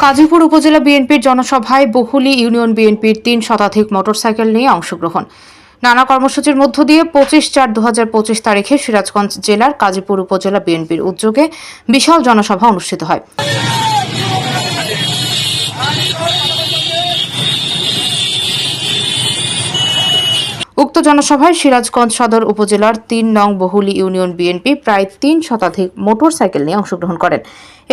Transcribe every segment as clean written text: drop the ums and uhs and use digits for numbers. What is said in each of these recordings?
কাজীপুর উপজেলা বিএনপির জনসভায় বহুলী ইউনিয়ন বিএনপির ৩ শতাধিক মোটরসাইকেল নিয়ে অংশগ্রহণ। নানা কর্মসূচির মধ্য দিয়ে ২৫/৪/২০২৫ তারিখে সিরাজগঞ্জ জেলার কাজীপুর উপজেলা বিএনপির উদ্যোগে বিশাল জনসভা অনুষ্ঠিত হয়। উক্ত জনসভায় সিরাজগঞ্জ সদর উপজেলার ৩ নং বহুলী ইউনিয়ন বিএনপি প্রায় ৩ শতাধিক মোটরসাইকেল নিয়ে অংশগ্রহণ করেন।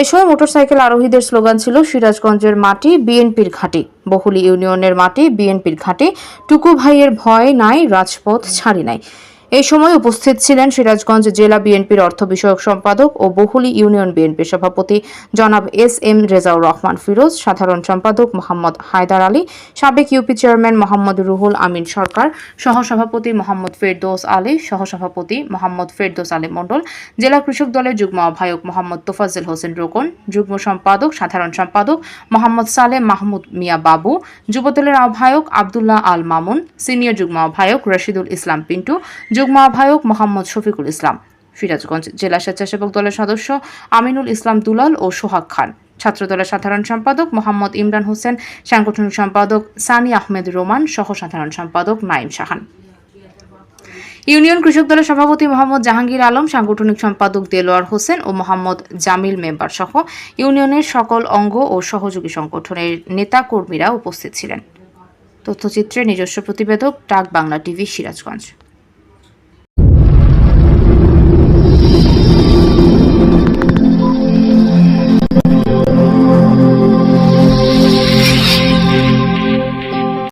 এ সময় মোটরসাইকেল আরোহীদের স্লোগান ছিল সিরাজগঞ্জের মাটি বিএনপির ঘাঁটি, বহুলী ইউনিয়নের মাটি বিএনপির ঘাঁটি, টুকু ভাইয়ের ভয় নাই, রাজপথ ছাড়ি নাই। এই সময় উপস্থিত ছিলেন সিরাজগঞ্জ জেলা বিএনপির অর্থ বিষয়ক সম্পাদক ও বহুলী ইউনিয়ন বিএনপির সভাপতি জনাব এস.এম. রেজাউর রহমান ফিরোজ, সাধারণ সম্পাদক মোহাম্মদ হায়দার আলী, সাবেক ইউপি চেয়ারম্যান মোহাম্মদ রুহুল আমিন সরকার, সহসভাপতি মোহাম্মদ ফেরদৌস আলী, সহসভাপতি মোহাম্মদ ফেরদৌস আলী মণ্ডল, জেলা কৃষক দলের যুগ্ম আহ্বায়ক মোহাম্মদ তোফাজ্জল হোসেন রোকন, যুগ্ম সম্পাদক সাধারণ সম্পাদক মোহাম্মদ সালেম মাহমুদ মিয়া বাবু, যুবদলের আহ্বায়ক আব্দুল্লাহ আল মামুন, সিনিয়র যুগ্ম আহ্বায়ক রশিদুল ইসলাম পিন্টু, যুগ্ম আহ্বায়ক মোহাম্মদ শফিকুল ইসলাম, সিরাজগঞ্জ জেলা স্বেচ্ছাসেবক দলের সদস্য আমিনুল ইসলাম দুলাল ও সোহাগ খান, ছাত্রদলের সাধারণ সম্পাদক মোহাম্মদ ইমরান হোসেন, সাংগঠনিক সম্পাদক সানি আহমেদ রোমান, সহ সাধারণ সম্পাদক নাইম শাহান, ইউনিয়ন কৃষক দলের সভাপতি মোহাম্মদ জাহাঙ্গীর আলম, সাংগঠনিক সম্পাদক দেলোয়ার হোসেন ও মোহাম্মদ জামিল মেম্বার সহ ইউনিয়নের সকল অঙ্গ ও সহযোগী সংগঠনের নেতা কর্মীরা উপস্থিত ছিলেন। তথ্যচিত্রে নিজস্ব প্রতিবেদক, ডাক বাংলা টিভি, সিরাজগঞ্জ।